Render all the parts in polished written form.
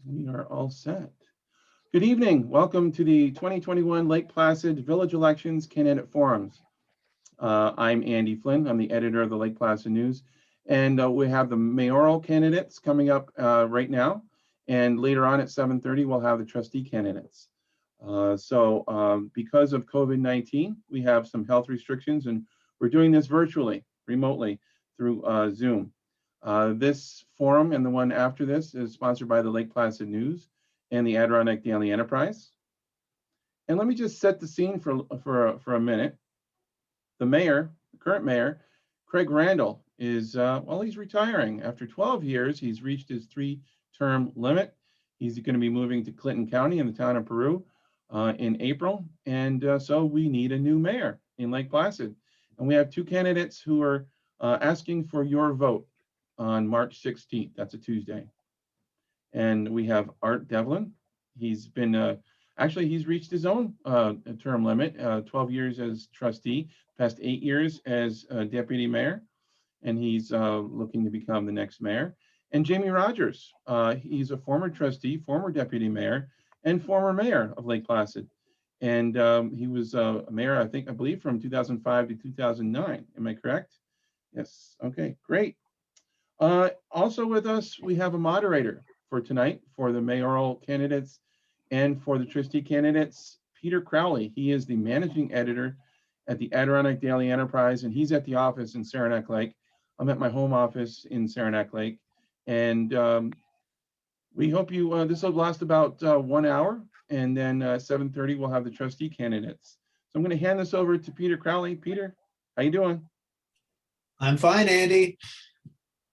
We are all set. Good evening. Welcome to the 2021 Lake Placid Village Elections Candidate Forums. I'm Andy Flynn. I'm the editor of the Lake Placid News. And we have the mayoral candidates coming up right now. And later on at 7:30, we'll have the trustee candidates. Because of COVID-19, we have some health restrictions, and we're doing this virtually, remotely, through Zoom. This forum and the one after this is sponsored by the Lake Placid News and the Adirondack Daily Enterprise. And let me just set the scene for a minute. The mayor, the current mayor, Craig Randall, is, he's retiring. After 12 years, he's reached his 3-term limit. He's going to be moving to Clinton County in the town of Peru in April. And so we need a new mayor in Lake Placid. And we have 2 candidates who are asking for your vote on March 16th. That's a Tuesday. And we have Art Devlin. He's been, he's reached his own term limit, 12 years as trustee, past 8 years as deputy mayor, and he's looking to become the next mayor. And Jamie Rogers, he's a former trustee, former deputy mayor, and former mayor of Lake Placid. And he was a mayor, I believe, from 2005 to 2009. Am I correct? Yes. Okay, great. Also with us, we have a moderator for tonight for the mayoral candidates and for the trustee candidates, Peter Crowley. He is the managing editor at the Adirondack Daily Enterprise, and he's at the office in Saranac Lake. I'm at my home office in Saranac Lake, and we hope you, this will last about 1 hour, and then 7:30 we'll have the trustee candidates. So I'm going to hand this over to Peter Crowley. Peter, how you doing? I'm fine, Andy.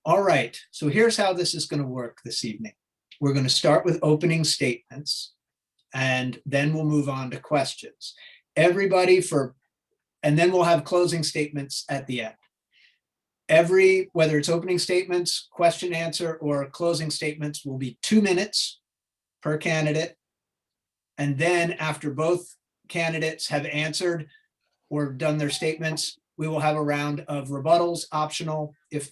All right, so here's how this is going to work this evening. We're going to start with opening statements, and then we'll move on to questions. And then we'll have closing statements at the end. Whether it's opening statements, question answer, or closing statements will be 2 minutes per candidate. And then after both candidates have answered or done their statements, we will have a round of rebuttals, optional if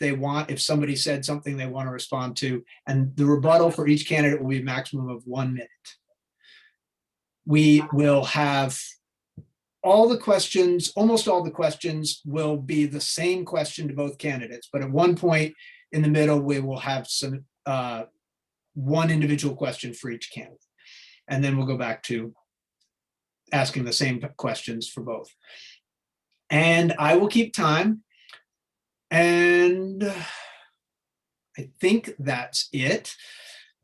somebody said something they want to respond to. And the rebuttal for each candidate will be a maximum of 1 minute. We will have almost all the questions will be the same question to both candidates, but at one point in the middle, we will have some one individual question for each candidate. And then we'll go back to asking the same questions for both. And I will keep time. And I think that's it.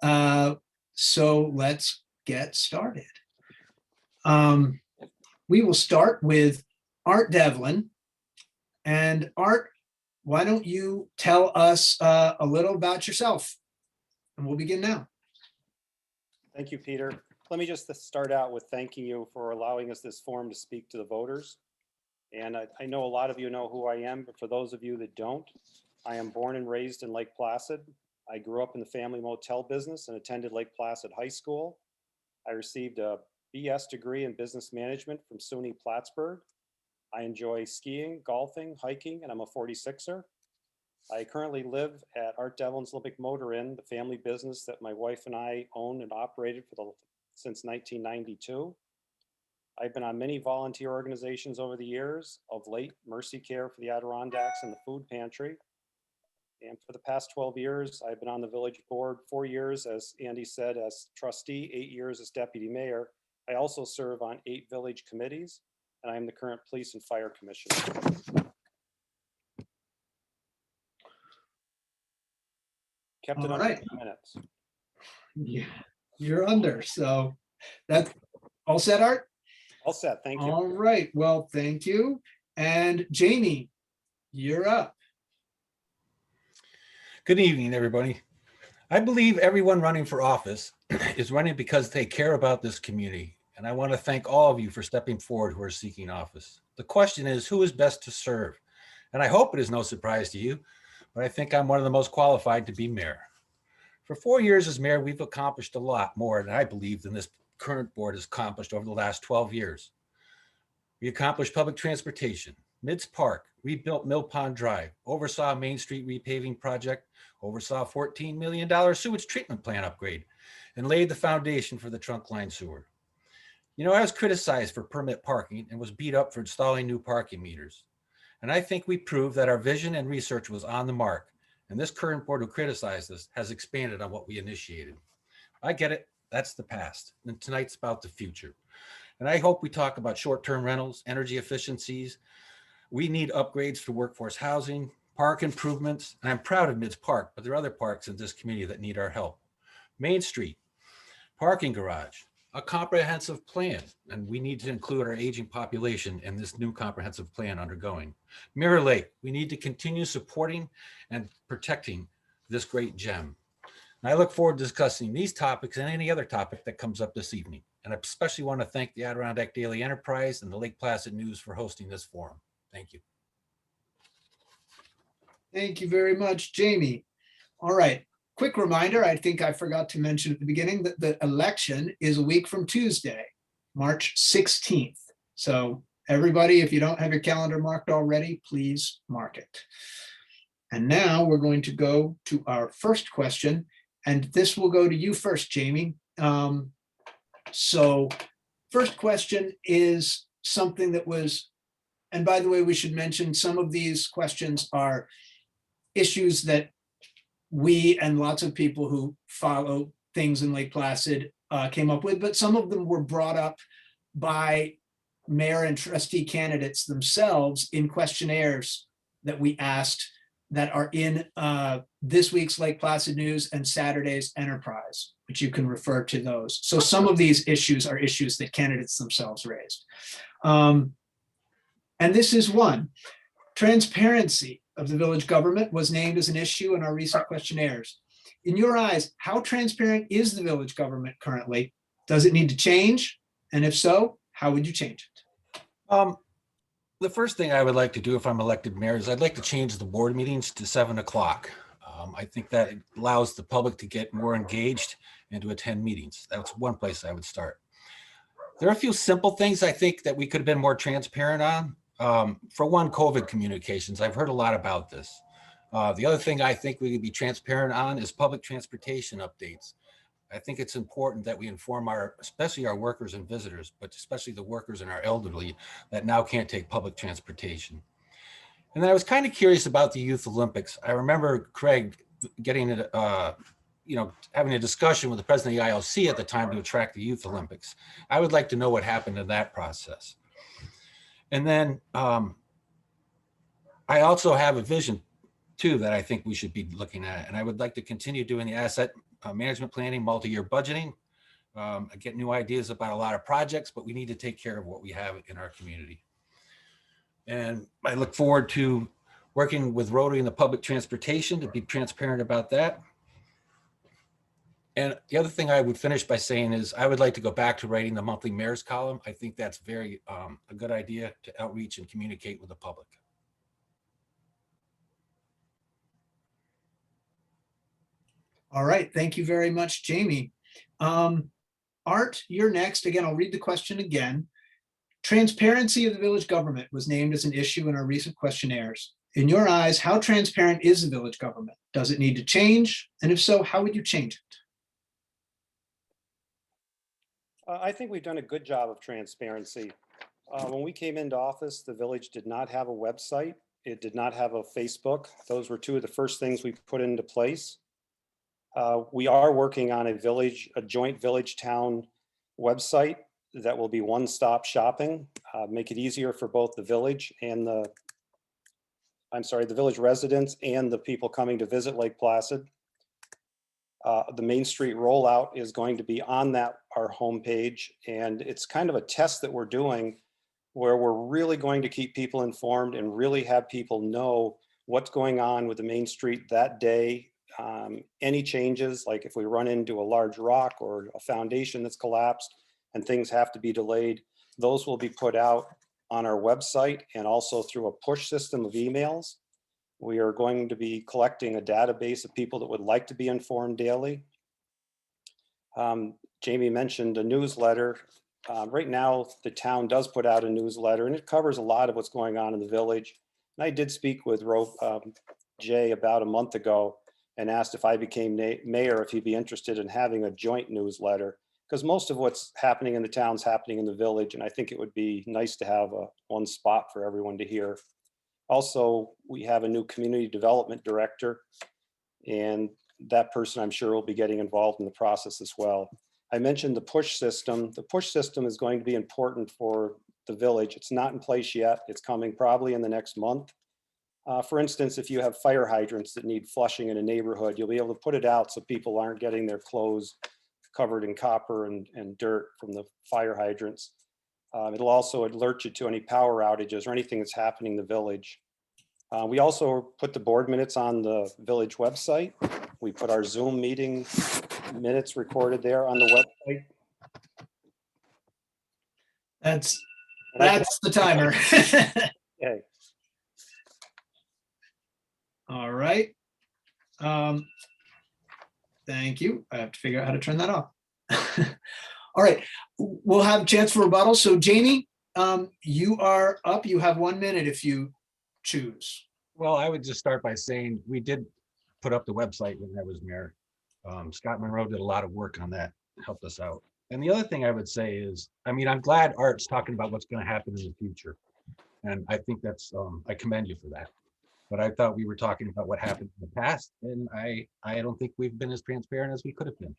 So let's get started. We will start with Art Devlin. And Art, why don't you tell us a little about yourself? And we'll begin now. Thank you, Peter. Let me just start out with thanking you for allowing us this forum to speak to the voters. And I know a lot of you know who I am, but for those of you that don't, I am born and raised in Lake Placid. I grew up in the family motel business and attended Lake Placid High School. I received a BS degree in business management from SUNY Plattsburgh. I enjoy skiing, golfing, hiking, and I'm a 46er. I currently live at Art Devlin's Olympic Motor Inn, the family business that my wife and I owned and operated since 1992. I've been on many volunteer organizations over the years, of late Mercy Care for the Adirondacks and the Food Pantry. And for the past 12 years, I've been on the village board, 4 years, as Andy said, as trustee, 8 years as deputy mayor. I also serve on 8 village committees, and I am the current police and fire commissioner. Kept it under 2 minutes. Yeah, you're under, so that's all set, Art? All set, thank you. All right, well, thank you. And Jamie, you're up. Good evening, everybody. I believe everyone running for office is running because they care about this community. And I want to thank all of you for stepping forward who are seeking office. The question is, who is best to serve? And I hope it is no surprise to you, but I think I'm one of the most qualified to be mayor. For 4 years as mayor, we've accomplished a lot more than I believe than this current board has accomplished over the last 12 years. We accomplished public transportation, Mids Park, rebuilt Mill Pond Drive, oversaw Main Street repaving project, oversaw $14 million sewage treatment plant upgrade, and laid the foundation for the trunk line sewer. You know, I was criticized for permit parking and was beat up for installing new parking meters. And I think we proved that our vision and research was on the mark. And this current board who criticized us has expanded on what we initiated. I get it. That's the past. And tonight's about the future. And I hope we talk about short-term rentals, energy efficiencies. We need upgrades for workforce housing, park improvements. And I'm proud of Mids Park, but there are other parks in this community that need our help. Main Street, parking garage, a comprehensive plan, and we need to include our aging population in this new comprehensive plan undergoing. Mirror Lake, we need to continue supporting and protecting this great gem. And I look forward to discussing these topics and any other topic that comes up this evening. And I especially want to thank the Adirondack Daily Enterprise and the Lake Placid News for hosting this forum. Thank you. Thank you very much, Jamie. All right. Quick reminder, I think I forgot to mention at the beginning that the election is a week from Tuesday, March 16th. So everybody, if you don't have your calendar marked already, please mark it. And now we're going to go to our first question, and this will go to you first, Jamie. So first question is something that was, and by the way, we should mention some of these questions are issues that we and lots of people who follow things in Lake Placid came up with, but some of them were brought up by mayor and trustee candidates themselves in questionnaires that we asked that are in this week's Lake Placid News and Saturday's Enterprise, which you can refer to those. So some of these issues are issues that candidates themselves raised. And this is one. Transparency of the village government was named as an issue in our recent questionnaires. In your eyes, how transparent is the village government currently? Does it need to change? And if so, how would you change it? The first thing I would like to do if I'm elected mayor is I'd like to change the board meetings to 7 o'clock. I think that allows the public to get more engaged and to attend meetings. That's one place I would start. There are a few simple things I think that we could have been more transparent on. For one, COVID communications. I've heard a lot about this. The other thing I think we could be transparent on is public transportation updates. I think it's important that we inform especially our workers and visitors, but especially the workers and our elderly that now can't take public transportation. And then I was kind of curious about the Youth Olympics. I remember Craig getting it, having a discussion with the president of the IOC at the time to attract the Youth Olympics. I would like to know what happened in that process. And then I also have a vision too that I think we should be looking at. And I would like to continue doing the asset management planning, multi-year budgeting. I get new ideas about a lot of projects, but we need to take care of what we have in our community. And I look forward to working with Rotary and the public transportation to be transparent about that. And the other thing I would finish by saying is I would like to go back to writing the monthly mayor's column. I think that's very a good idea to outreach and communicate with the public. All right, thank you very much, Jamie. Art, you're next. Again, I'll read the question again. Transparency of the village government was named as an issue in our recent questionnaires. In your eyes, how transparent is the village government? Does it need to change? And if so, how would you change it? I think we've done a good job of transparency. When we came into office, the village did not have a website. It did not have a Facebook. Those were two of the first things we put into place. We are working on a joint village town website that will be one-stop shopping, make it easier for both the village and the village residents and the people coming to visit Lake Placid. The Main Street rollout is going to be on our homepage, and it's kind of a test that we're doing where we're really going to keep people informed and really have people know what's going on with the Main Street that day. Any changes, like if we run into a large rock or a foundation that's collapsed and things have to be delayed, those will be put out on our website and also through a push system of emails. We are going to be collecting a database of people that would like to be informed daily. Jamie mentioned a newsletter. Right now, the town does put out a newsletter, and it covers a lot of what's going on in the village. And I did speak with Jay about a month ago, and asked if I became mayor, if he'd be interested in having a joint newsletter, because most of what's happening in the town's happening in the village, and I think it would be nice to have one spot for everyone to hear. Also, we have a new community development director, and that person I'm sure will be getting involved in the process as well. I mentioned the push system. The push system is going to be important for the village. It's not in place yet. It's coming probably in the next month. For instance, if you have fire hydrants that need flushing in a neighborhood, you'll be able to put it out so people aren't getting their clothes covered in copper and dirt from the fire hydrants. It'll also alert you to any power outages or anything that's happening in the village. We also put the board minutes on the village website. We put our Zoom meeting minutes recorded there on the website. That's And I can- the timer. Okay. All right. Thank you. I have to figure out how to turn that off. All right, we'll have a chance for rebuttal. So Jamie, you are up. You have 1 minute if you choose. Well, I would just start by saying we did put up the website when I was mayor. Scott Monroe did a lot of work on that, helped us out. And the other thing I would say is, I mean, I'm glad Art's talking about what's going to happen in the future. And I think that's, I commend you for that. But I thought we were talking about what happened in the past, and I don't think we've been as transparent as we could have been.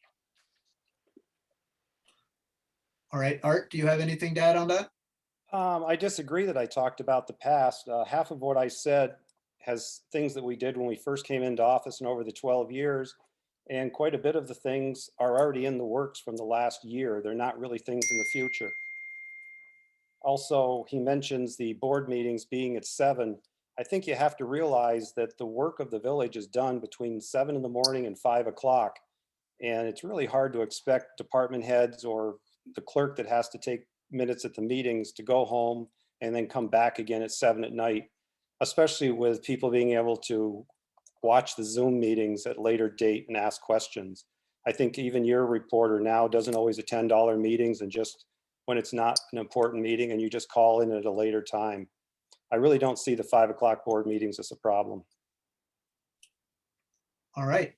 All right, Art, do you have anything to add on that? I disagree that I talked about the past. Half of what I said has things that we did when we first came into office and over the 12 years. And quite a bit of the things are already in the works from the last year. They're not really things in the future. Also, he mentions the board meetings being at 7. I think you have to realize that the work of the village is done between 7 in the morning and 5 o'clock. And it's really hard to expect department heads or the clerk that has to take minutes at the meetings to go home and then come back again at 7 at night, especially with people being able to watch the Zoom meetings at a later date and ask questions. I think even your reporter now doesn't always attend all our meetings, and just when it's not an important meeting and you just call in at a later time. I really don't see the 5 o'clock board meetings as a problem. All right.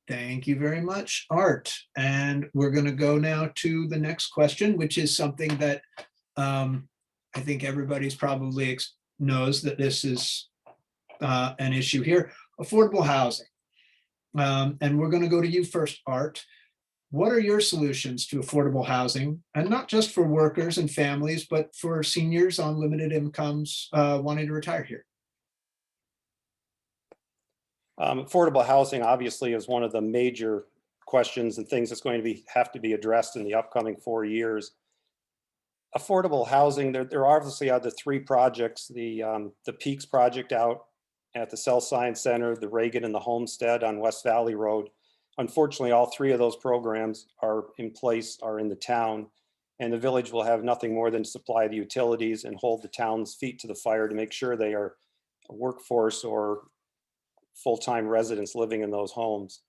Thank you very much, Art. And we're going to go now to the next question, which is something that I think everybody's probably knows that this is an issue here, affordable housing. And we're going to go to you first, Art. What are your solutions to affordable housing? And not just for workers and families, but for seniors on limited incomes wanting to retire here? Affordable housing obviously is one of the major questions and things that's going to have to be addressed in the upcoming 4 years. Affordable housing, there obviously are the 3 projects, the Peaks project out at the Cell Science Center, the Reagan and the Homestead on West Valley Road. Unfortunately, all 3 of those programs are in place, are in the town, and the village will have nothing more than supply the utilities and hold the town's feet to the fire to make sure they are a workforce or full-time residents living in those homes.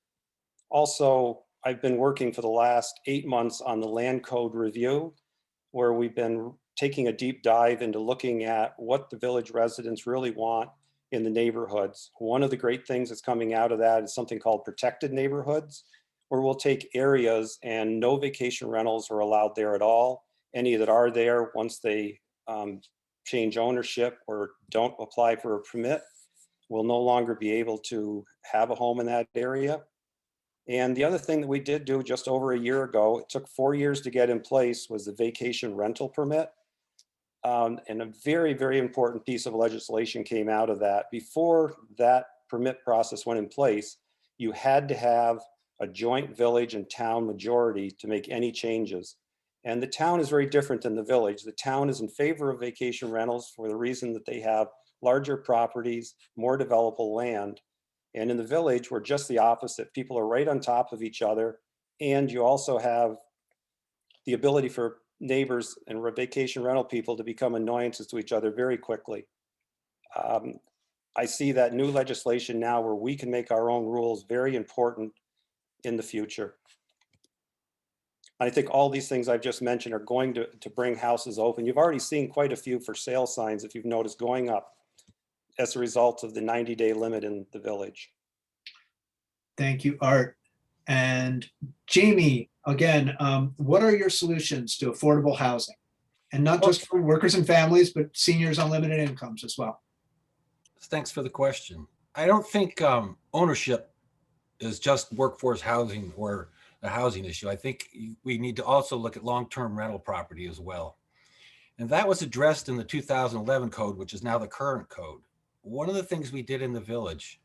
Also, I've been working for the last 8 months on the land code review, where we've been taking a deep dive into looking at what the village residents really want in the neighborhoods. One of the great things that's coming out of that is something called protected neighborhoods, where we'll take areas and no vacation rentals are allowed there at all. Any that are there, once they change ownership or don't apply for a permit, will no longer be able to have a home in that area. And the other thing that we did do just over a year ago, it took 4 years to get in place, was the vacation rental permit. And a very, very important piece of legislation came out of that. Before that permit process went in place, you had to have a joint village and town majority to make any changes. And the town is very different than the village. The town is in favor of vacation rentals for the reason that they have larger properties, more developable land. And in the village, we're just the opposite. People are right on top of each other. And you also have the ability for neighbors and vacation rental people to become annoyances to each other very quickly. I see that new legislation now where we can make our own rules very important in the future. I think all these things I've just mentioned are going to bring houses open. You've already seen quite a few for sale signs, if you've noticed, going up as a result of the 90-day limit in the village. Thank you, Art. And Jamie, again, what are your solutions to affordable housing? And not just for workers and families, but seniors on limited incomes as well. Thanks for the question. I don't think ownership is just workforce housing or a housing issue. I think we need to also look at long-term rental property as well. And that was addressed in the 2011 code, which is now the current code. One of the things we did in the village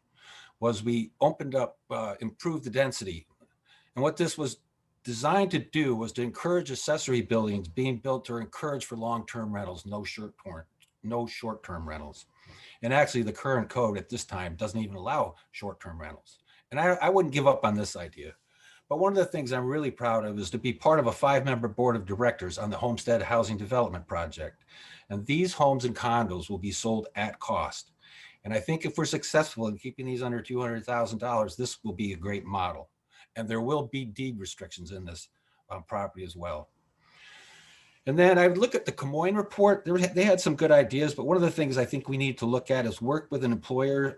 was we opened up, improved the density. And what this was designed to do was to encourage accessory buildings being built or encourage for long-term rentals, no short-term rentals. And actually the current code at this time doesn't even allow short-term rentals. And I wouldn't give up on this idea. But one of the things I'm really proud of is to be part of a 5-member board of directors on the Homestead Housing Development Project. And these homes and condos will be sold at cost. And I think if we're successful in keeping these under $200,000, this will be a great model. And there will be deed restrictions in this property as well. And then I would look at the Camoin report. They had some good ideas, but one of the things I think we need to look at is work with employers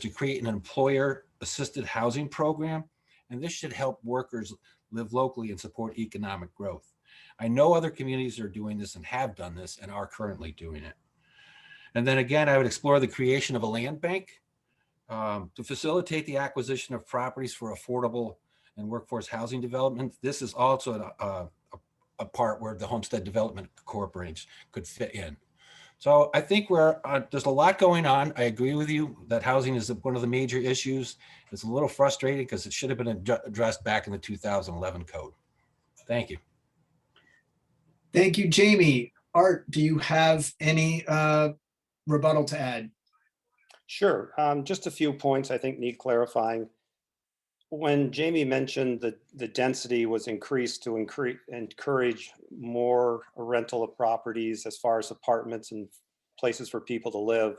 to create an employer-assisted housing program. And this should help workers live locally and support economic growth. I know other communities are doing this and have done this and are currently doing it. And then again, I would explore the creation of a land bank to facilitate the acquisition of properties for affordable and workforce housing development. This is also a part where the Homestead Development Corporation could fit in. So I think there's a lot going on. I agree with you that housing is one of the major issues. It's a little frustrating because it should have been addressed back in the 2011 code. Thank you. Thank you, Jamie. Art, do you have any rebuttal to add? Sure. Just a few points I think need clarifying. When Jamie mentioned that the density was increased to encourage more rental of properties as far as apartments and places for people to live,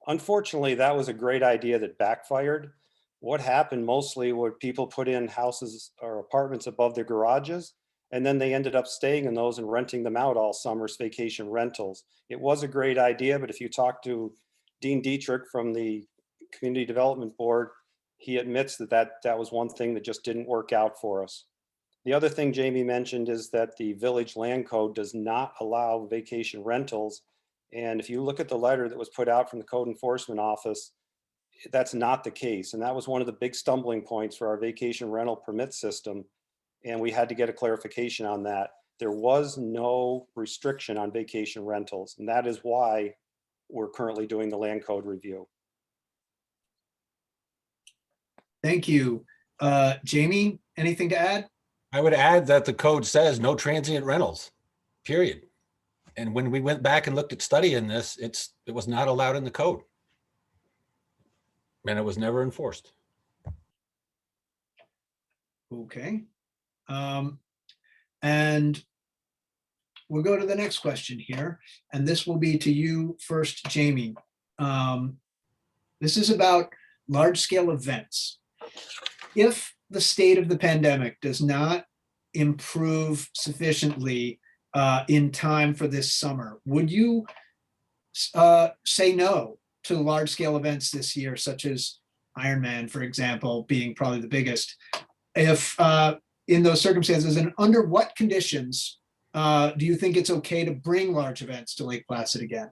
unfortunately, that was a great idea that backfired. What happened mostly were people put in houses or apartments above their garages, and then they ended up staying in those and renting them out all summer as vacation rentals. It was a great idea, but if you talk to Dean Dietrich from the Community Development Board, he admits that was one thing that just didn't work out for us. The other thing Jamie mentioned is that the village land code does not allow vacation rentals. And if you look at the letter that was put out from the Code Enforcement Office, that's not the case. And that was one of the big stumbling points for our vacation rental permit system. And we had to get a clarification on that. There was no restriction on vacation rentals. And that is why we're currently doing the land code review. Thank you. Jamie, anything to add? I would add that the code says no transient rentals, period. And when we went back and looked at studying this, it was not allowed in the code. And it was never enforced. Okay. And we'll go to the next question here. And this will be to you first, Jamie. This is about large-scale events. If the state of the pandemic does not improve sufficiently in time for this summer, would you say no to large-scale events this year, such as Ironman, for example, being probably the biggest? If in those circumstances, and under what conditions do you think it's okay to bring large events to Lake Placid again?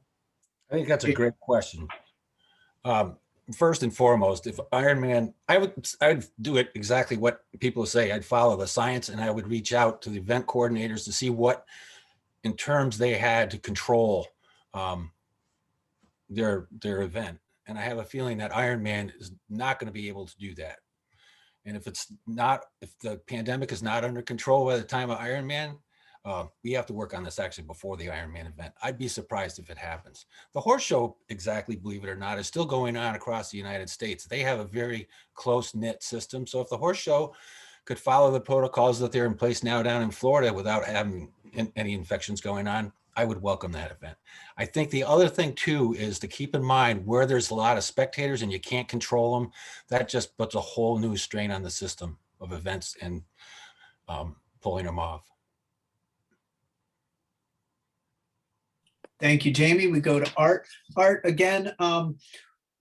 I think that's a great question. First and foremost, if Ironman, I'd do it exactly what people say. I'd follow the science and I would reach out to the event coordinators to see what in terms they had to control their event. And I have a feeling that Ironman is not going to be able to do that. And if the pandemic is not under control by the time of Ironman, we have to work on this actually before the Ironman event. I'd be surprised if it happens. The horse show, exactly, believe it or not, is still going on across the United States. They have a very close-knit system. So if the horse show could follow the protocols that they're in place now down in Florida without having any infections going on, I would welcome that event. I think the other thing too is to keep in mind where there's a lot of spectators and you can't control them, that just puts a whole new strain on the system of events and pulling them off. Thank you, Jamie. We go to Art. Art, again,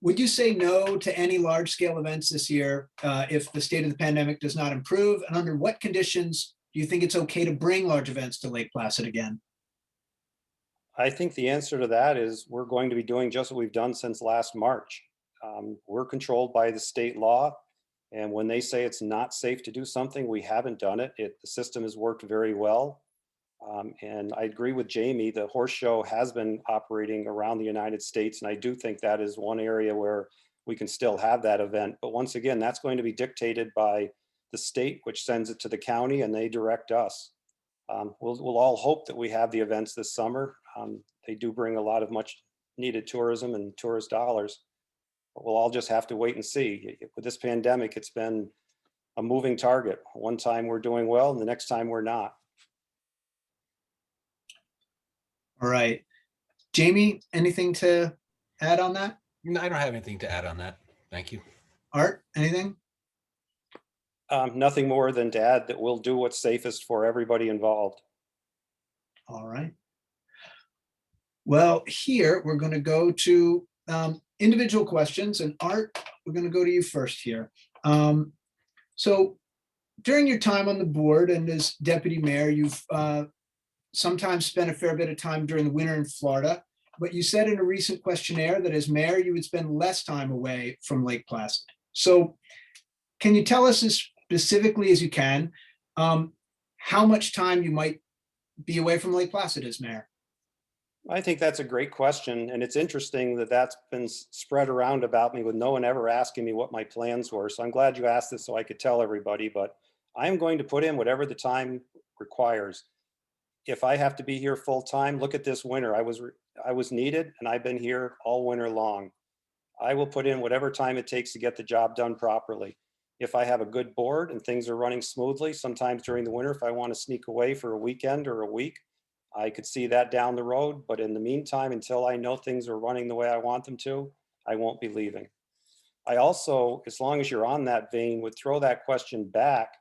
Would you say no to any large-scale events this year if the state of the pandemic does not improve? And under what conditions do you think it's okay to bring large events to Lake Placid again? I think the answer to that is we're going to be doing just what we've done since last March. We're controlled by the state law. And when they say it's not safe to do something, we haven't done it. The system has worked very well. And I agree with Jamie, the horse show has been operating around the United States. And I do think that is one area where we can still have that event. But once again, that's going to be dictated by the state, which sends it to the county and they direct us. We'll all hope that we have the events this summer. They do bring a lot of much needed tourism and tourist dollars. But we'll all just have to wait and see. With this pandemic, it's been a moving target. One time we're doing well and the next time we're not. All right. Jamie, anything to add on that? No, I don't have anything to add on that. Thank you. Art, anything? Nothing more than to add that we'll do what's safest for everybody involved. All right. Well, here we're going to go to individual questions, and Art, we're going to go to you first here. So during your time on the board and as deputy mayor, you've sometimes spent a fair bit of time during the winter in Florida, but you said in a recent questionnaire that as mayor, you would spend less time away from Lake Placid. So can you tell us as specifically as you can, how much time you might be away from Lake Placid as mayor? I think that's a great question. And it's interesting that that's been spread around about me with no one ever asking me what my plans were. So I'm glad you asked this so I could tell everybody, but I'm going to put in whatever the time requires. If I have to be here full time, look at this winter. I was needed and I've been here all winter long. I will put in whatever time it takes to get the job done properly. If I have a good board and things are running smoothly, sometimes during the winter, if I want to sneak away for a weekend or a week, I could see that down the road. But in the meantime, until I know things are running the way I want them to, I won't be leaving. I also, as long as you're on that vein, would throw that question back.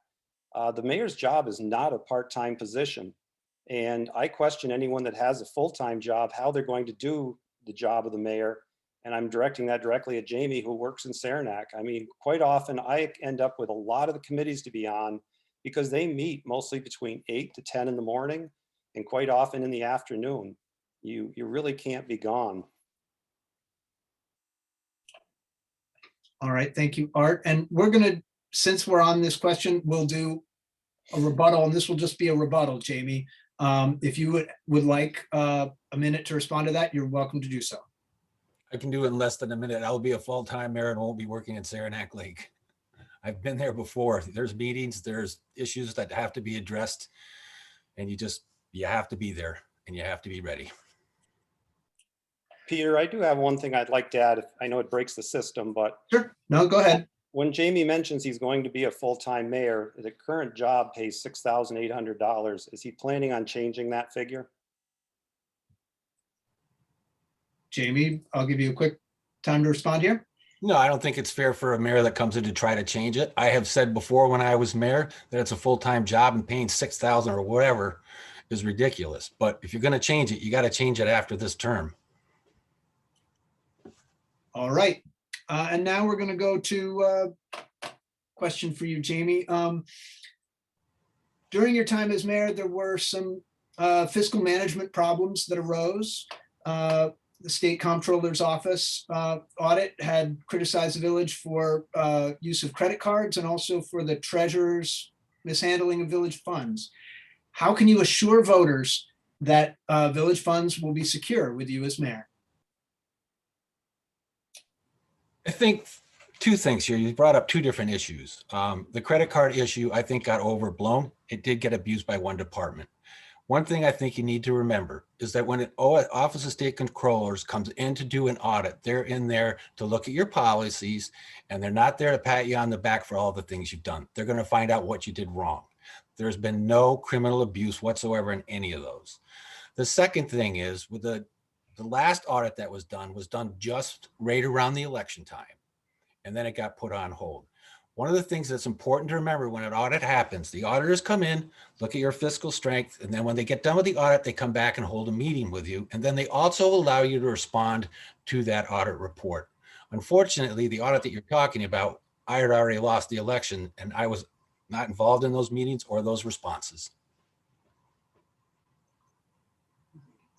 The mayor's job is not a part-time position. And I question anyone that has a full-time job, how they're going to do the job of the mayor. And I'm directing that directly at Jamie, who works in Saranac. I mean, quite often I end up with a lot of the committees to be on because they meet mostly between 8 to 10 in the morning and quite often in the afternoon. You really can't be gone. All right, thank you, Art. And we're going to, since we're on this question, we'll do a rebuttal, and this will just be a rebuttal, Jamie. If you would like a minute to respond to that, you're welcome to do so. I can do it in less than a minute. I'll be a full-time mayor and won't be working in Saranac Lake. I've been there before. There's meetings, there's issues that have to be addressed, and you have to be there and you have to be ready. Peter, I do have one thing I'd like to add. I know it breaks the system, but Sure, no, go ahead. when Jamie mentions he's going to be a full-time mayor, the current job pays $6,800. Is he planning on changing that figure? Jamie, I'll give you a quick time to respond here. No, I don't think it's fair for a mayor that comes in to try to change it. I have said before when I was mayor that it's a full-time job and paying $6,000 or whatever is ridiculous. But if you're going to change it, you got to change it after this term. All right. And now we're going to go to a question for you, Jamie. During your time as mayor, there were some fiscal management problems that arose. The state comptroller's office audit had criticized the village for use of credit cards and also for the treasurer's mishandling of village funds. How can you assure voters that village funds will be secure with you as mayor? I think two things here. You brought up two different issues. The credit card issue, I think, got overblown. It did get abused by one department. One thing I think you need to remember is that when an Office of State Controllers comes in to do an audit, they're in there to look at your policies, and they're not there to pat you on the back for all the things you've done. They're going to find out what you did wrong. There's been no criminal abuse whatsoever in any of those. The second thing is with the last audit that was done just right around the election time, and then it got put on hold. One of the things that's important to remember when an audit happens, the auditors come in, look at your fiscal strength, and then when they get done with the audit, they come back and hold a meeting with you. And then they also allow you to respond to that audit report. Unfortunately, the audit that you're talking about, I had already lost the election and I was not involved in those meetings or those responses.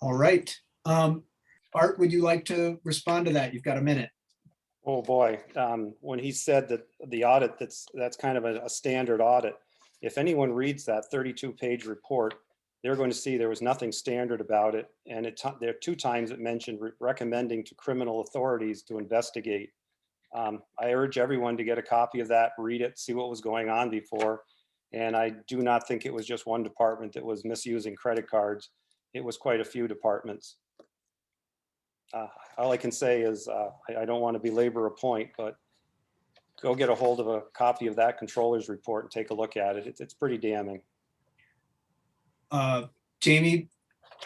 All right. Art, would you like to respond to that? You've got a minute. Oh, boy. When he said that the audit, that's kind of a standard audit. If anyone reads that 32-page report, they're going to see there was nothing standard about it. And there are 2 times it mentioned recommending to criminal authorities to investigate. I urge everyone to get a copy of that, read it, see what was going on before. And I do not think it was just one department that was misusing credit cards. It was quite a few departments. All I can say is I don't want to belabor a point, but go get a hold of a copy of that controller's report and take a look at it. It's pretty damning. Jamie,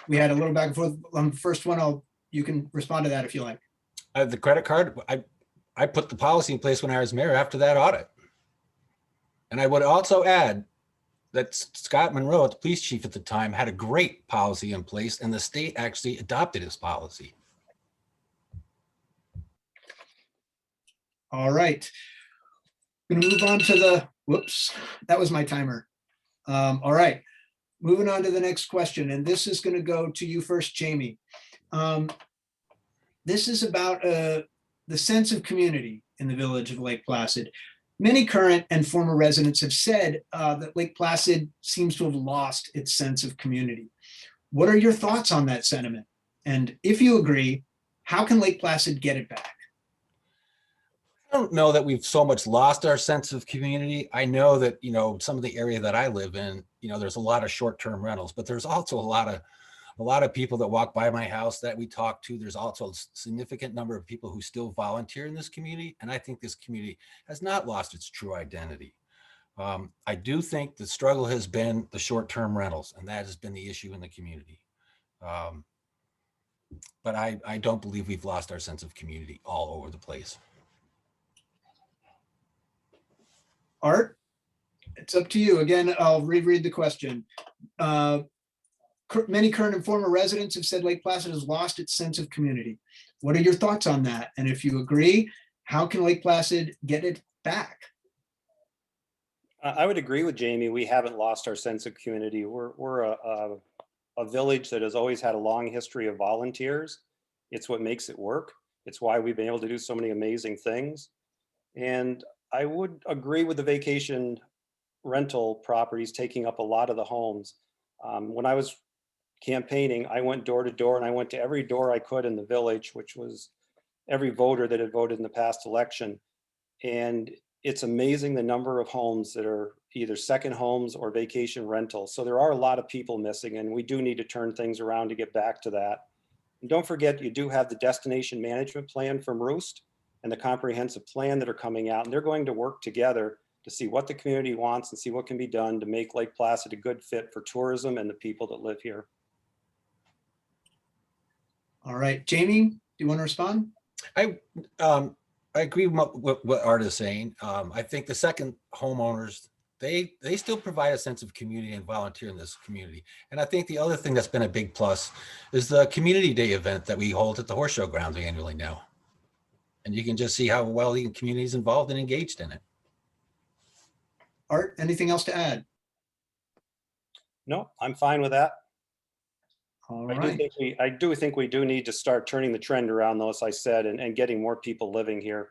we had a little back and forth on the first one. You can respond to that if you like. The credit card, I put the policy in place when I was mayor after that audit. And I would also add that Scott Monroe, the police chief at the time, had a great policy in place and the state actually adopted his policy. All right. Going to move on to the, whoops, that was my timer. All right. Moving on to the next question, and this is going to go to you first, Jamie. This is about the sense of community in the village of Lake Placid. Many current and former residents have said that Lake Placid seems to have lost its sense of community. What are your thoughts on that sentiment? And if you agree, how can Lake Placid get it back? I don't know that we've so much lost our sense of community. I know that, some of the area that I live in, there's a lot of short-term rentals, but there's also a lot of people that walk by my house that we talk to. There's also a significant number of people who still volunteer in this community. And I think this community has not lost its true identity. I do think the struggle has been the short-term rentals, and that has been the issue in the community. But I don't believe we've lost our sense of community all over the place. Art, it's up to you. Again, I'll reread the question. Many current and former residents have said Lake Placid has lost its sense of community. What are your thoughts on that? And if you agree, how can Lake Placid get it back? I would agree with Jamie. We haven't lost our sense of community. We're a village that has always had a long history of volunteers. It's what makes it work. It's why we've been able to do so many amazing things. And I would agree with the vacation rental properties taking up a lot of the homes. When I was campaigning, I went door to door and I went to every door I could in the village, which was every voter that had voted in the past election. And it's amazing the number of homes that are either second homes or vacation rentals. So there are a lot of people missing, and we do need to turn things around to get back to that. And don't forget, you do have the destination management plan from Roost and the comprehensive plan that are coming out, and they're going to work together to see what the community wants and see what can be done to make Lake Placid a good fit for tourism and the people that live here. All right, Jamie, do you want to respond? I agree with what Art is saying. I think the second homeowners, they still provide a sense of community and volunteer in this community. And I think the other thing that's been a big plus is the community day event that we hold at the horse show grounds annually now. And you can just see how well the community is involved and engaged in it. Art, anything else to add? No, I'm fine with that. All I right. do think we do need to start turning the trend around, though, as I said, and getting more people living here.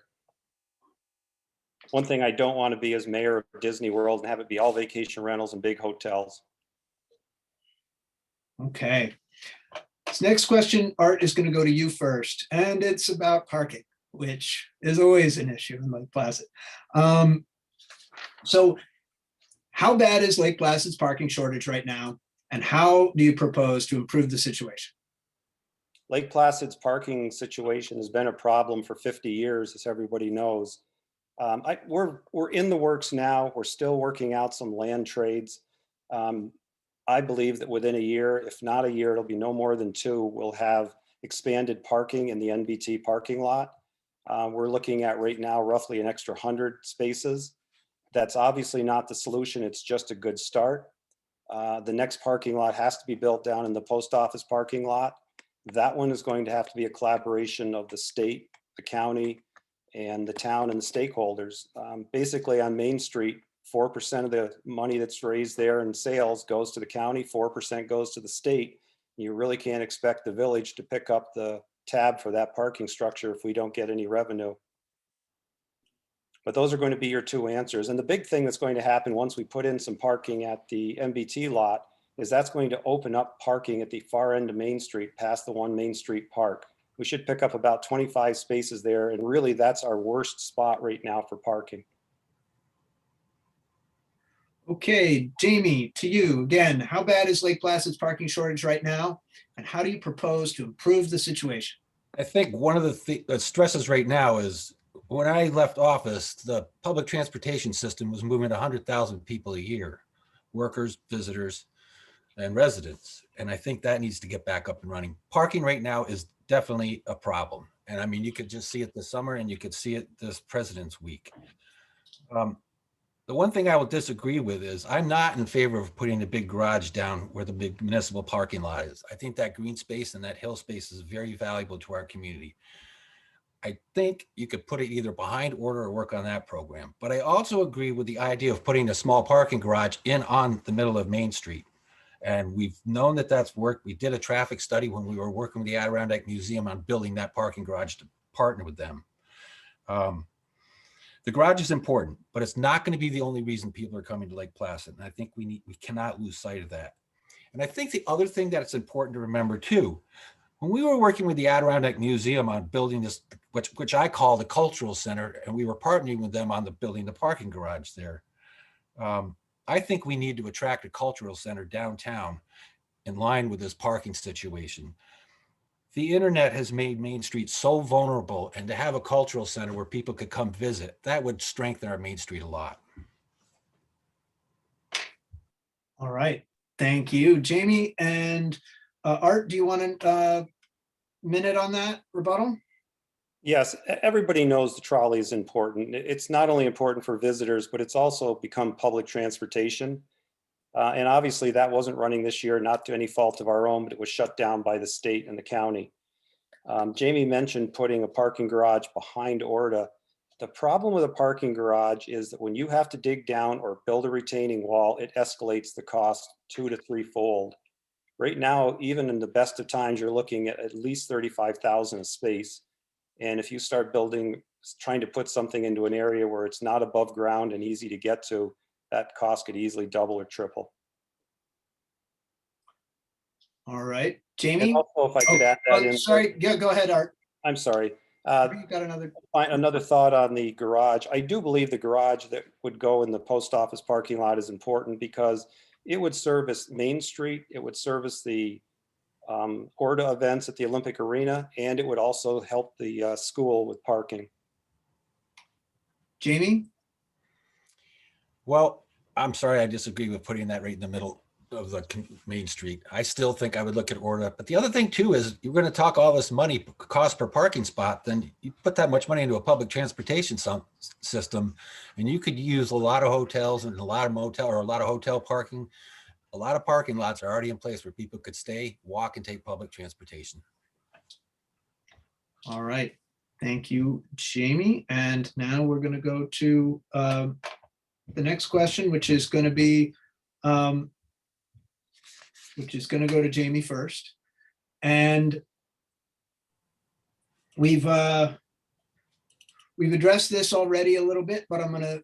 One thing I don't want to be as mayor of Disney World and have it be all vacation rentals and big hotels. Okay. This next question, Art, is going to go to you first, and it's about parking, which is always an issue in Lake Placid. So how bad is Lake Placid's parking shortage right now? And how do you propose to improve the situation? Lake Placid's parking situation has been a problem for 50 years, as everybody knows. We're in the works now. We're still working out some land trades. I believe that within a year, if not a year, it'll be no more than 2, we'll have expanded parking in the NVT parking lot. We're looking at right now roughly an extra 100 spaces. That's obviously not the solution. It's just a good start. The next parking lot has to be built down in the post office parking lot. That one is going to have to be a collaboration of the state, the county, and the town and the stakeholders. Basically on Main Street, 4% of the money that's raised there in sales goes to the county, 4% goes to the state. You really can't expect the village to pick up the tab for that parking structure if we don't get any revenue. But those are going to be your two answers. And the big thing that's going to happen once we put in some parking at the MBT lot is that's going to open up parking at the far end of Main Street, past the One Main Street Park. We should pick up about 25 spaces there. And really that's our worst spot right now for parking. Okay, Jamie, to you again, how bad is Lake Placid's parking shortage right now? And how do you propose to improve the situation? I think one of the stresses right now is when I left office, the public transportation system was moving 100,000 people a year, workers, visitors, and residents. And I think that needs to get back up and running. Parking right now is definitely a problem. And I mean, you could just see it this summer and you could see it this President's Week. The one thing I will disagree with is I'm not in favor of putting a big garage down where the big municipal parking lot is. I think that green space and that hill space is very valuable to our community. I think you could put it either behind order or work on that program. But I also agree with the idea of putting a small parking garage in on the middle of Main Street. And we've known that that's worked. We did a traffic study when we were working with the Adirondack Museum on building that parking garage to partner with them. The garage is important, but it's not going to be the only reason people are coming to Lake Placid. And I think we cannot lose sight of that. And I think the other thing that it's important to remember too, when we were working with the Adirondack Museum on building this, which I call the cultural center, and we were partnering with them on building the parking garage there. I think we need to attract a cultural center downtown in line with this parking situation. The internet has made Main Street so vulnerable, and to have a cultural center where people could come visit, that would strengthen our Main Street a lot. All right, thank you, Jamie. And Art, do you want a minute on that rebuttal? Yes, everybody knows the trolley is important. It's not only important for visitors, but it's also become public transportation. And obviously that wasn't running this year, not to any fault of our own, but it was shut down by the state and the county. Jamie mentioned putting a parking garage behind Orta. The problem with a parking garage is that when you have to dig down or build a retaining wall, it escalates the cost 2 to 3-fold. Right now, even in the best of times, you're looking at least 35,000 a space. And if you start trying to put something into an area where it's not above ground and easy to get to, that cost could easily double or triple. All right, And Jamie. also, if I could add that in. Sorry, yeah, go ahead, Art. I'm sorry. You got Another thought on the garage. I do believe the garage that would go in the post office parking lot is important because it would service Main Street. It would service the Orta events at the Olympic Arena, and it would also help the school with parking. Jamie? Well, I'm sorry, I disagree with putting that right in the middle of the Main Street. I still think I would look at Orta. But the other thing too is you're going to talk all this money cost per parking spot, then you put that much money into a public transportation system, and you could use a lot of hotels and a lot of motel or a lot of hotel parking. A lot of parking lots are already in place where people could stay, walk, and take public transportation. All right, thank you, Jamie. And now we're going to go to the next question, which is going to be, go to Jamie first. And we've addressed this already a little bit, but I'm gonna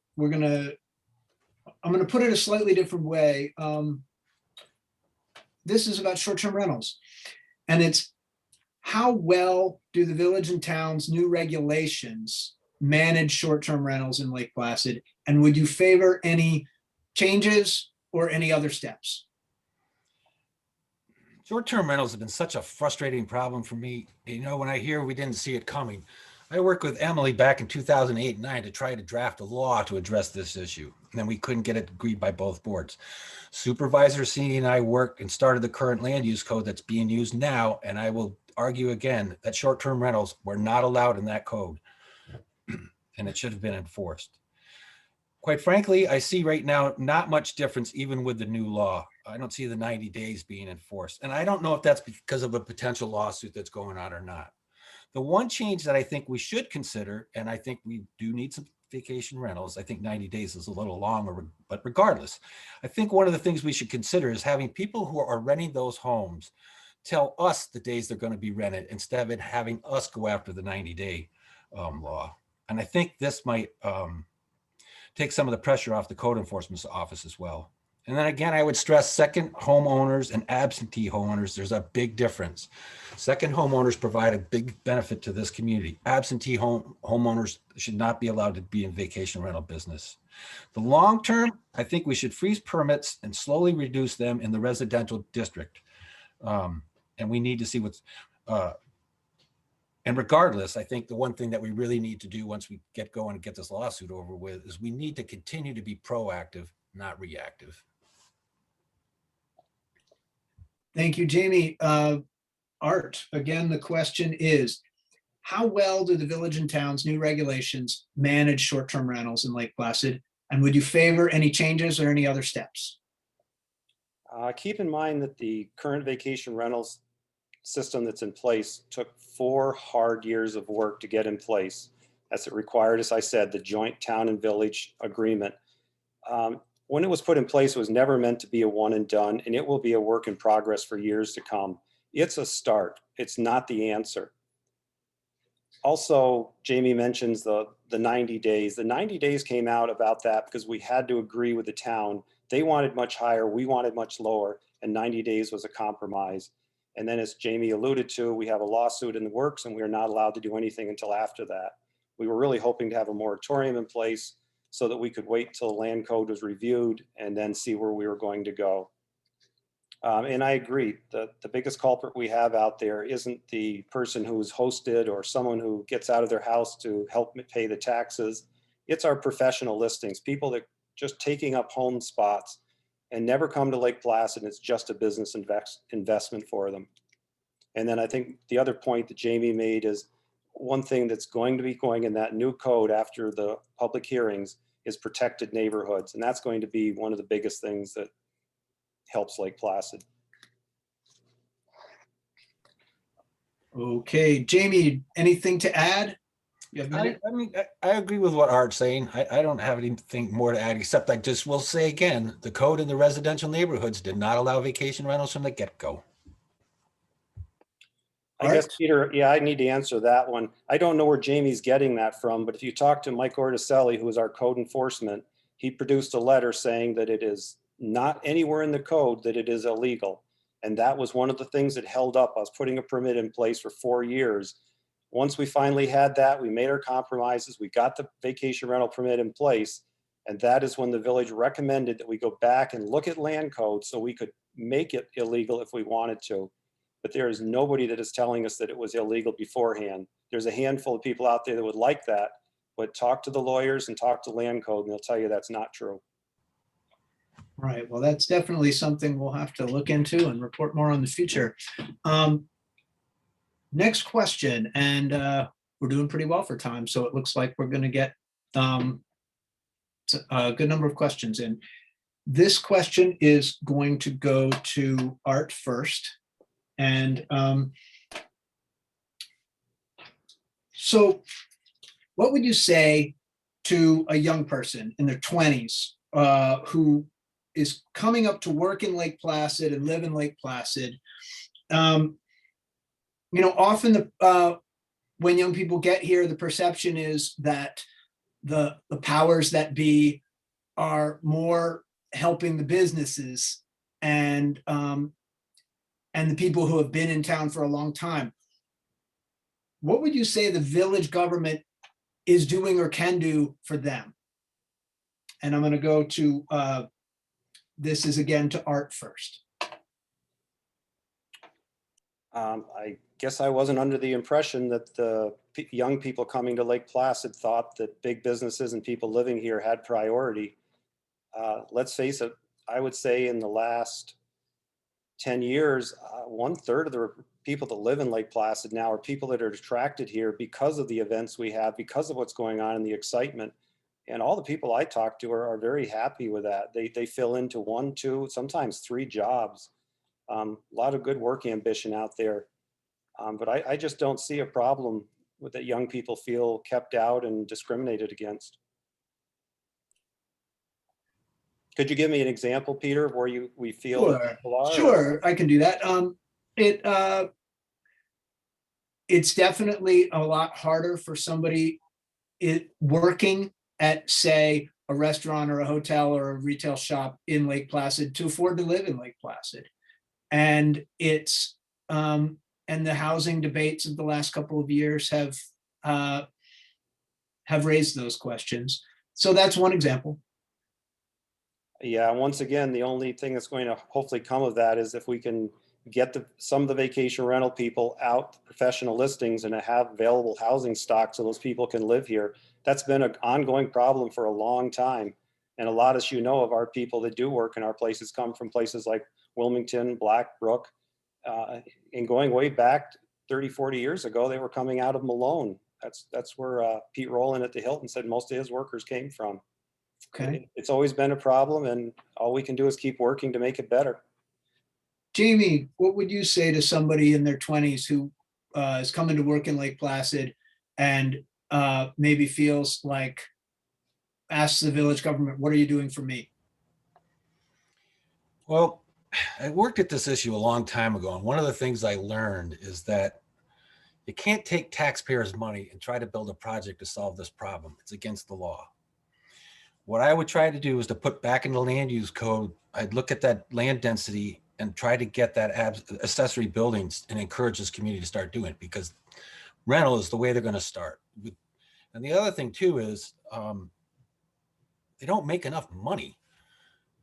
put it a slightly different way. This is about short-term rentals, and it's how well do the village and town's new regulations manage short-term rentals in Lake Placid? And would you favor any changes or any other steps? Short-term rentals have been such a frustrating problem for me. You know, when I hear we didn't see it coming, I worked with Emily back in 2008 and 9 to try to draft a law to address this issue. And then we couldn't get it agreed by both boards. Supervisor Cini and I worked and started the current land use code that's being used now. And I will argue again that short-term rentals were not allowed in that code. And it should have been enforced. Quite frankly, I see right now not much difference even with the new law. I don't see the 90 days being enforced. And I don't know if that's because of a potential lawsuit that's going on or not. The one change that I think we should consider, and I think we do need some vacation rentals. I think 90 days is a little long, but regardless, I think one of the things we should consider is having people who are renting those homes tell us the days they're going to be rented instead of having us go after the 90-day law. And I think this might take some of the pressure off the code enforcement office as well. And then again, I would stress second homeowners and absentee homeowners. There's a big difference. Second homeowners provide a big benefit to this community. Absentee homeowners should not be allowed to be in vacation rental business. The long term, I think we should freeze permits and slowly reduce them in the residential district. And we need to see what's, and regardless, I think the one thing that we really need to do once we get going and get this lawsuit over with is we need to continue to be proactive, not reactive. Thank you, Jamie. Art, again, the question is, how well do the village and town's new regulations manage short-term rentals in Lake Placid? And would you favor any changes or any other steps? Keep in mind that the current vacation rentals system that's in place took 4 hard years of work to get in place, as it required, as I said, the joint town and village agreement. When it was put in place, it was never meant to be a one and done, and it will be a work in progress for years to come. It's a start. It's not the answer. Also, Jamie mentions the 90 days. The 90 days came out about that because we had to agree with the town. They wanted much higher, we wanted much lower, and 90 days was a compromise. And then as Jamie alluded to, we have a lawsuit in the works and we are not allowed to do anything until after that. We were really hoping to have a moratorium in place so that we could wait till the land code was reviewed and then see where we were going to go. And I agree, the biggest culprit we have out there isn't the person who's hosted or someone who gets out of their house to help pay the taxes. It's our professional listings, people that just taking up home spots and never come to Lake Placid. It's just a business investment for them. And then I think the other point that Jamie made is one thing that's going to be going in that new code after the public hearings is protected neighborhoods. And that's going to be one of the biggest things that helps Lake Placid. Okay, Jamie, anything to add? You have a minute? I mean, I agree with what Art's saying. I don't have anything more to add, except I just will say again, the code in the residential neighborhoods did not allow vacation rentals from the get-go. I guess, Peter, yeah, I need to answer that one. I don't know where Jamie's getting that from, but if you talk to Mike Orticelli, who is our code enforcement, he produced a letter saying that it is not anywhere in the code that it is illegal. And that was one of the things that held up us putting a permit in place for 4 years. Once we finally had that, we made our compromises, we got the vacation rental permit in place. And that is when the village recommended that we go back and look at land code so we could make it illegal if we wanted to. But there is nobody that is telling us that it was illegal beforehand. There's a handful of people out there that would like that, but talk to the lawyers and talk to land code and they'll tell you that's not true. Right, well, that's definitely something we'll have to look into and report more on the future. Next question, and we're doing pretty well for time, so it looks like we're going to get a good number of questions in. This question is going to go to Art first. And so what would you say to a young person in their 20s who is coming up to work in Lake Placid and live in Lake Placid? You know, often when young people get here, the perception is that the powers that be are more helping the businesses and the people who have been in town for a long time. What would you say the village government is doing or can do for them? And I'm going to go to, this is again to Art first. I guess I wasn't under the impression that the young people coming to Lake Placid thought that big businesses and people living here had priority. Let's face it, I would say in the last 10 years, 1/3 of the people that live in Lake Placid now are people that are attracted here because of the events we have, because of what's going on and the excitement. And all the people I talk to are very happy with that. They fill into 1, 2, sometimes 3 jobs. A lot of good work ambition out there. But I just don't see a problem with that young people feel kept out and discriminated against. Could you give me an example, Peter, of where we feel that Sure, people are? sure, I can do that. It's definitely a lot harder for somebody working at, say, a restaurant or a hotel or a retail shop in Lake Placid to afford to live in Lake Placid. And and the housing debates of the last couple of years have raised those questions. So that's one example. Yeah, once again, the only thing that's going to hopefully come of that is if we can get some of the vacation rental people out professional listings and have available housing stock so those people can live here. That's been an ongoing problem for a long time. And a lot, as you know, of our people that do work in our places come from places like Wilmington, Blackbrook, and going way back 30, 40 years ago, they were coming out of Malone. That's where Pete Rowland at the Hilton said most of his workers came from. Okay. It's always been a problem, and all we can do is keep working to make it better. Jamie, what would you say to somebody in their 20s who is coming to work in Lake Placid and maybe feels like, asks the village government, what are you doing for me? Well, I worked at this issue a long time ago, and one of the things I learned is that you can't take taxpayers' money and try to build a project to solve this problem. It's against the law. What I would try to do is to put back in the land use code, I'd look at that land density and try to get that accessory buildings and encourage this community to start doing it, because rental is the way they're going to start. And the other thing too is they don't make enough money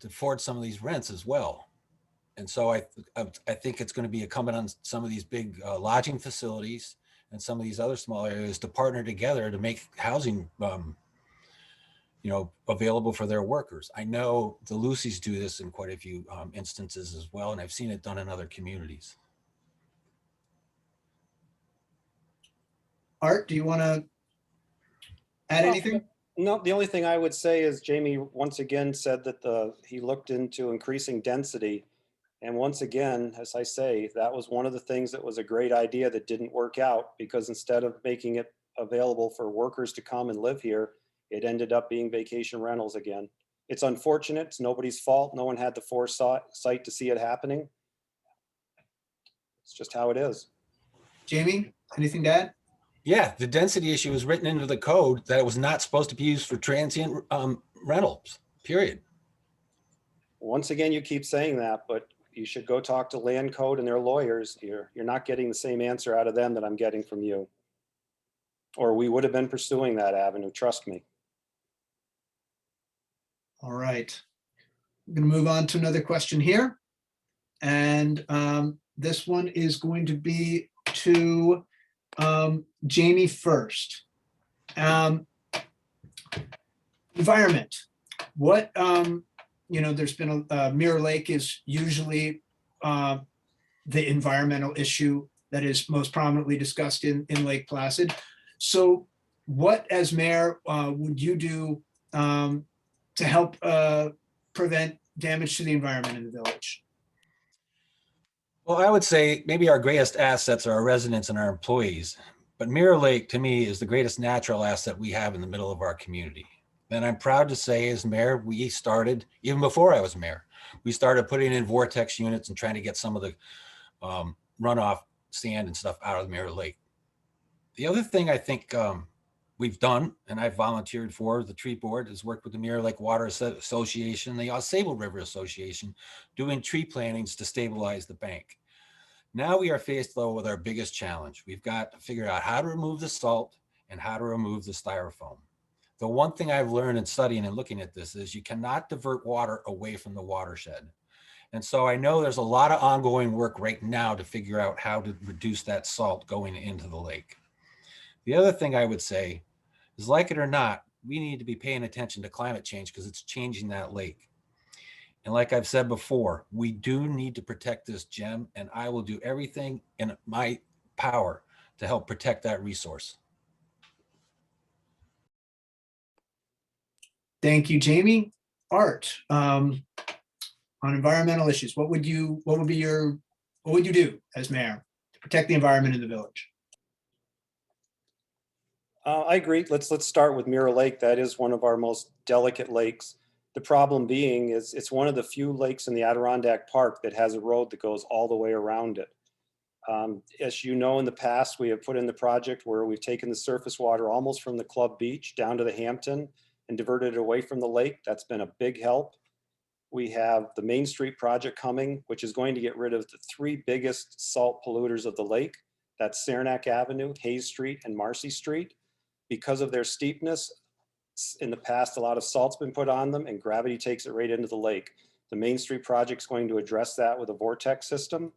to afford some of these rents as well. And so I think it's going to be incumbent on some of these big lodging facilities and some of these other small areas to partner together to make housing available for their workers. I know the Lucy's do this in quite a few instances as well, and I've seen it done in other communities. Art, do you want to add anything? No, the only thing I would say is Jamie once again said that he looked into increasing density. And once again, as I say, that was one of the things that was a great idea that didn't work out, because instead of making it available for workers to come and live here, it ended up being vacation rentals again. It's unfortunate. It's nobody's fault. No one had the foresight to see it happening. It's just how it is. Jamie, anything to add? Yeah, the density issue was written into the code that it was not supposed to be used for transient rentals, period. Once again, you keep saying that, but you should go talk to land code and their lawyers here. You're not getting the same answer out of them that I'm getting from you. Or we would have been pursuing that avenue, trust me. All right. I'm going to move on to another question here. And this one is going to be to Jamie first. Environment. What, there's been Mirror Lake is usually the environmental issue that is most prominently discussed in Lake Placid. So what, as mayor, would you do to help prevent damage to the environment in the village? Well, I would say maybe our greatest assets are our residents and our employees, but Mirror Lake to me is the greatest natural asset we have in the middle of our community. And I'm proud to say, as mayor, we started, even before I was mayor, we started putting in vortex units and trying to get some of the runoff sand and stuff out of Mirror Lake. The other thing I think we've done, and I've volunteered for, the tree board has worked with the Mirror Lake Water Association, the Sable River Association, doing tree plantings to stabilize the bank. Now we are faced though with our biggest challenge. We've got to figure out how to remove the salt and how to remove the styrofoam. The one thing I've learned in studying and looking at this is you cannot divert water away from the watershed. And so I know there's a lot of ongoing work right now to figure out how to reduce that salt going into the lake. The other thing I would say is, like it or not, we need to be paying attention to climate change because it's changing that lake. And like I've said before, we do need to protect this gem, and I will do everything in my power to help protect that resource. Thank you, Jamie. Art, on environmental issues, what would you do as mayor to protect the environment in the village. I agree. Let's start with Mirror Lake. That is one of our most delicate lakes. The problem being is it's one of the few lakes in the Adirondack Park that has a road that goes all the way around it. As you know, in the past, we have put in the project where we've taken the surface water almost from the Club Beach down to the Hampton and diverted it away from the lake. That's been a big help. We have the Main Street project coming, which is going to get rid of the three biggest salt polluters of the lake. That's Saranac Avenue, Hayes Street, and Marcy Street. Because of their steepness, in the past, a lot of salt's been put on them and gravity takes it right into the lake. The Main Street project is going to address that with a vortex system.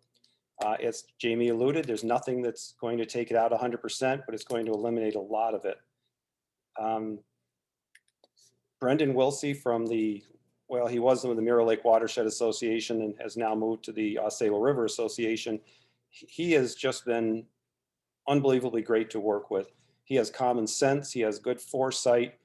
As Jamie alluded, there's nothing that's going to take it out 100%, but it's going to eliminate a lot of it. Brendan Wilsey from he was with the Mirror Lake Watershed Association and has now moved to the Sable River Association. He has just been unbelievably great to work with. He has common sense, he has good foresight,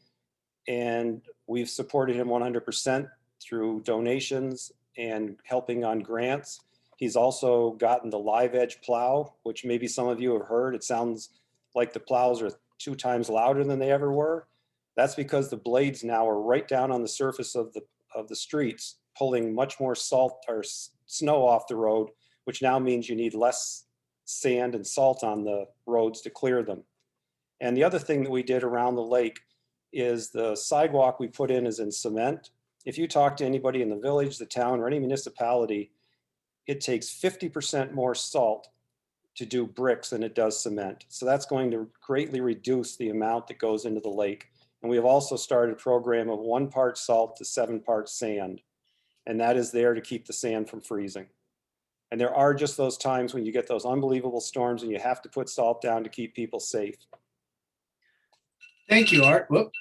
and we've supported him 100% through donations and helping on grants. He's also gotten the live edge plow, which maybe some of you have heard. It sounds like the plows are 2 times louder than they ever were. That's because the blades now are right down on the surface of the streets, pulling much more salt or snow off the road, which now means you need less sand and salt on the roads to clear them. And the other thing that we did around the lake is the sidewalk we put in is in cement. If you talk to anybody in the village, the town, or any municipality, it takes 50% more salt to do bricks than it does cement. So that's going to greatly reduce the amount that goes into the lake. And we have also started a program of 1 part salt to 7 parts sand. And that is there to keep the sand from freezing. And there are just those times when you get those unbelievable storms and you have to put salt down to keep people safe. Thank you, Art. Whoop.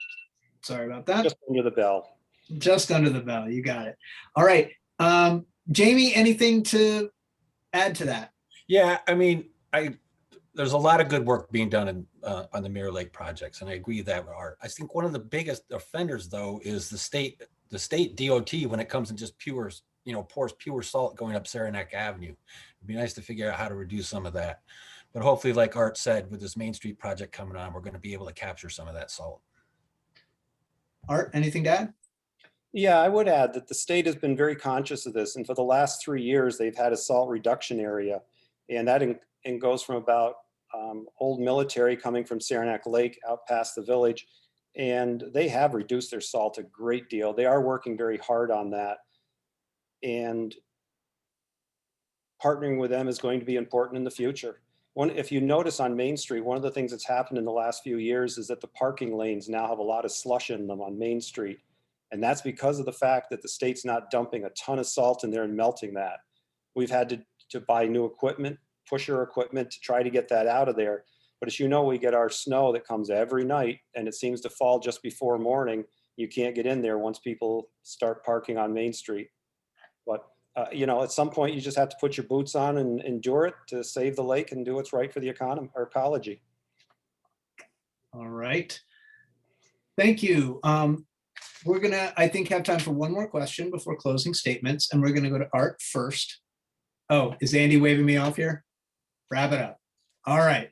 Sorry about that. Just under the bell. Just under the bell. You got it. All right. Jamie, anything to add to that? Yeah, I mean, there's a lot of good work being done on the Mirror Lake projects, and I agree with that with Art. I think one of the biggest offenders, though, is the state DOT when it comes to just pours pure salt going up Saranac Avenue. It'd be nice to figure out how to reduce some of that. But hopefully, like Art said, with this Main Street project coming on, we're going to be able to capture some of that salt. Art, anything to add? Yeah, I would add that the state has been very conscious of this. And for the last 3 years, they've had a salt reduction area. And that goes from about Old Military coming from Saranac Lake out past the village. And they have reduced their salt a great deal. They are working very hard on that. And partnering with them is going to be important in the future. If you notice on Main Street, one of the things that's happened in the last few years is that the parking lanes now have a lot of slush in them on Main Street. And that's because of the fact that the state's not dumping a ton of salt in there and melting that. We've had to buy new equipment, pusher equipment to try to get that out of there. But as you know, we get our snow that comes every night and it seems to fall just before morning. You can't get in there once people start parking on Main Street. But at some point you just have to put your boots on and endure it to save the lake and do what's right for the economy or ecology. All right. Thank you. We're gonna, I think, have time for one more question before closing statements, and we're gonna go to Art first. Oh, is Andy waving me off here? Wrap it up. All right.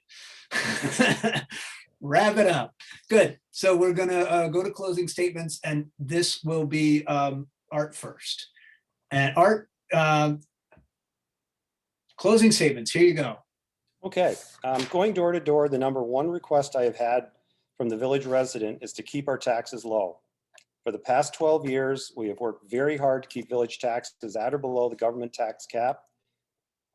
Wrap it up. Good. So we're gonna go to closing statements, and this will be Art first. And Art, closing statements, here you go. Okay, going door to door, the number 1 request I have had from the village resident is to keep our taxes low. For the past 12 years, we have worked very hard to keep village taxes at or below the government tax cap,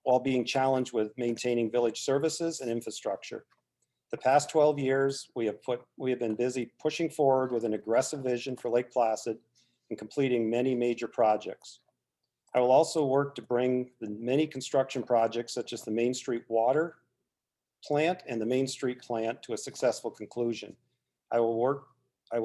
while being challenged with maintaining village services and infrastructure. The past 12 years, we have been busy pushing forward with an aggressive vision for Lake Placid and completing many major projects. I will also work to bring the many construction projects such as the Main Street Water Plant and the Main Street Plant to a successful conclusion. I will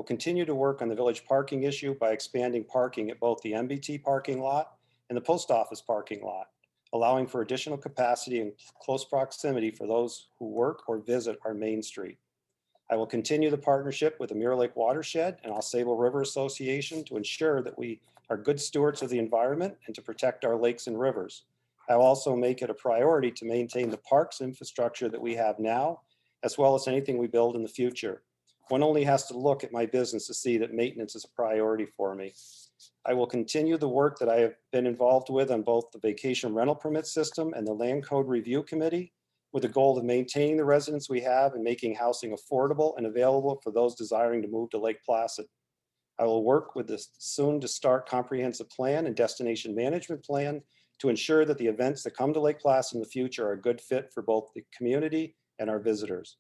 continue to work on the village parking issue by expanding parking at both the MBT parking lot and the post office parking lot, allowing for additional capacity and close proximity for those who work or visit our Main Street. I will continue the partnership with the Mirror Lake Watershed and Au Sable River Association to ensure that we are good stewards of the environment and to protect our lakes and rivers. I will also make it a priority to maintain the parks infrastructure that we have now, as well as anything we build in the future. One only has to look at my business to see that maintenance is a priority for me. I will continue the work that I have been involved with on both the vacation rental permit system and the Land Code Review Committee, with the goal of maintaining the residents we have and making housing affordable and available for those desiring to move to Lake Placid. I will work with the soon-to-start comprehensive plan and destination management plan to ensure that the events that come to Lake Placid in the future are a good fit for both the community and our visitors.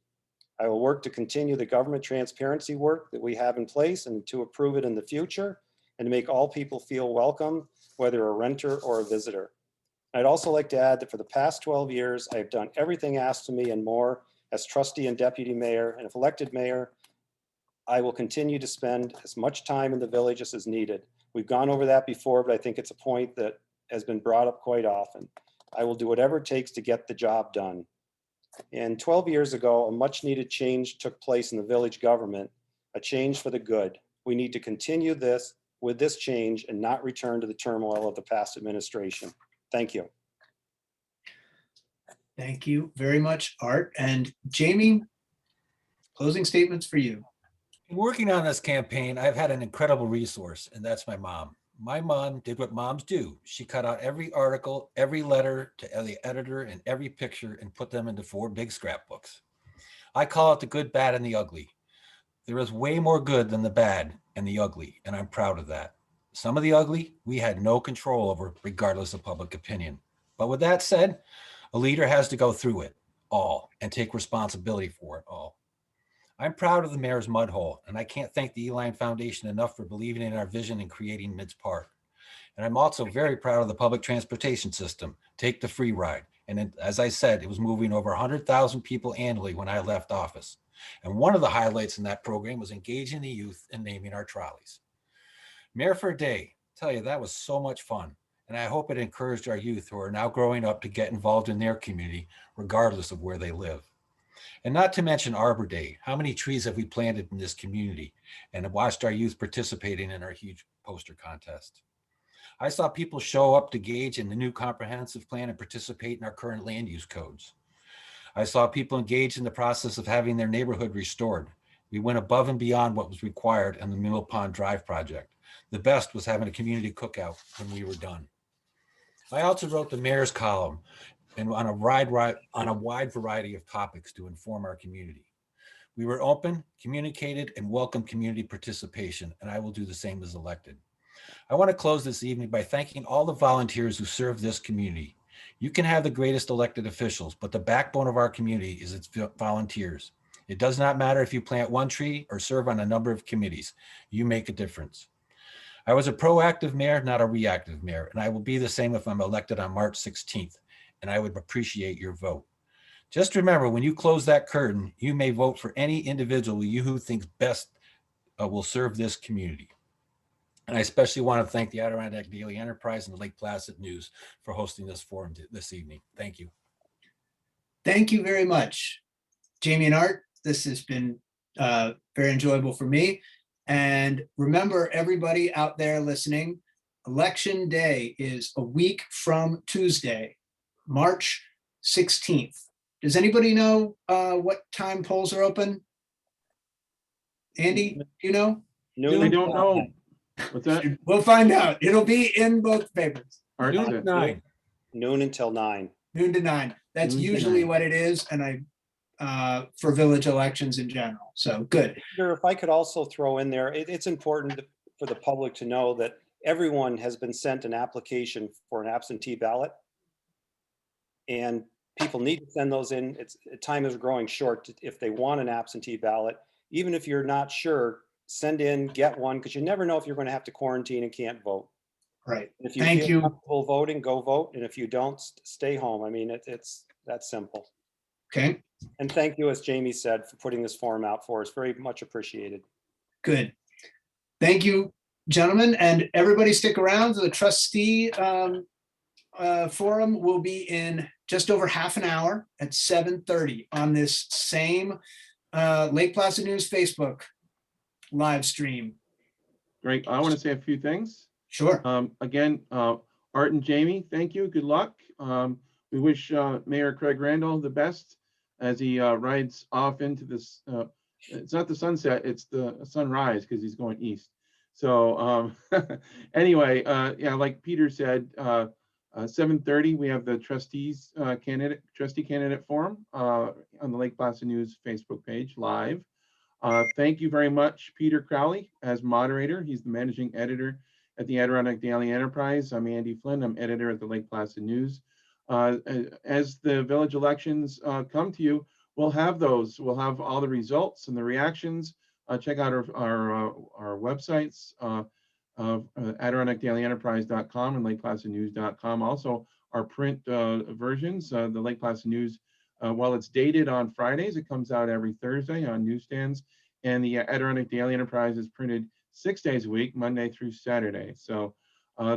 I will work to continue the government transparency work that we have in place and to approve it in the future, and to make all people feel welcome, whether a renter or a visitor. I'd also like to add that for the past 12 years, I have done everything asked of me and more as trustee and deputy mayor, and if elected mayor, I will continue to spend as much time in the village as is needed. We've gone over that before, but I think it's a point that has been brought up quite often. I will do whatever it takes to get the job done. And 12 years ago, a much needed change took place in the village government, a change for the good. We need to continue with this change and not return to the turmoil of the past administration. Thank you. Thank you very much, Art. And Jamie, closing statements for you. In working on this campaign, I've had an incredible resource, and that's my mom. My mom did what moms do. She cut out every article, every letter to the editor, and every picture and put them into 4 big scrapbooks. I call it the good, bad, and the ugly. There is way more good than the bad and the ugly, and I'm proud of that. Some of the ugly, we had no control over, regardless of public opinion. But with that said, a leader has to go through it all and take responsibility for it all. I'm proud of the mayor's mud hole, and I can't thank the Eline Foundation enough for believing in our vision and creating Mids Park. And I'm also very proud of the public transportation system, Take the Free Ride. And as I said, it was moving over 100,000 people annually when I left office. And one of the highlights in that program was engaging the youth and naming our trolleys. Mayor for a Day, tell you, that was so much fun. And I hope it encouraged our youth who are now growing up to get involved in their community, regardless of where they live. And not to mention Arbor Day. How many trees have we planted in this community? And have watched our youth participating in our huge poster contest. I saw people show up to engage in the new comprehensive plan and participate in our current land use codes. I saw people engage in the process of having their neighborhood restored. We went above and beyond what was required in the Mill Pond Drive project. The best was having a community cookout when we were done. I also wrote the mayor's column and on a wide variety of topics to inform our community. We were open, communicated, and welcomed community participation, and I will do the same as elected. I want to close this evening by thanking all the volunteers who serve this community. You can have the greatest elected officials, but the backbone of our community is its volunteers. It does not matter if you plant 1 tree or serve on a number of committees. You make a difference. I was a proactive mayor, not a reactive mayor, and I will be the same if I'm elected on March 16th, and I would appreciate your vote. Just remember, when you close that curtain, you may vote for any individual you who thinks best will serve this community. And I especially want to thank the Adirondack Daily Enterprise and the Lake Placid News for hosting this forum this evening. Thank you. Thank you very much, Jamie and Art. This has been very enjoyable for me. And remember, everybody out there listening, Election Day is a week from Tuesday, March 16th. Does anybody know what time polls are open? Andy, do you know? Noon I don't know. What's that? We'll find out. It'll be in both papers. Art Noon said. to 9. Noon until 9. Noon to 9. That's Noon to usually 9. what it is, and for village elections in general. So good. Peter, if I could also throw in there, it's important for the public to know that everyone has been sent an application for an absentee ballot. And people need to send those in. Time is growing short. If they want an absentee ballot, even if you're not sure, send in, get one, because you never know if you're going to have to quarantine and can't vote. Right. If you Thank feel you. comfortable voting, go vote. And if you don't, stay home. I mean, it's that simple. Okay, And thank you, as Jamie said, for putting this forum out for us. Very much appreciated. good. Thank you, gentlemen, and everybody stick around. The trustee forum will be in just over half an hour at 7:30 on this same Lake Placid News Facebook live stream. Great. I want to say a few things. Sure. Again, Art and Jamie, thank you. Good luck. We wish Mayor Craig Randall the best as he rides off into this. It's not the sunset, it's the sunrise because he's going east. So anyway, yeah, like Peter said, 7:30 we have the trustee candidate forum on the Lake Placid News Facebook page live. Thank you very much, Peter Crowley, as moderator. He's the managing editor at the Adirondack Daily Enterprise. I'm Andy Flynn. I'm editor at the Lake Placid News. As the village elections come to you, we'll have those. We'll have all the results and the reactions. Check out our websites, AdirondackDailyEnterprise.com and LakePlacidNews.com. Also, our print versions, the Lake Placid News. While it's dated on Fridays, it comes out every Thursday on newsstands. And the Adirondack Daily Enterprise is printed 6 days a week, Monday through Saturday. So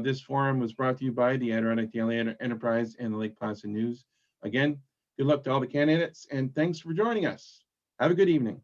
this forum was brought to you by the Adirondack Daily Enterprise and the Lake Placid News. Again, good luck to all the candidates and thanks for joining us. Have a good evening.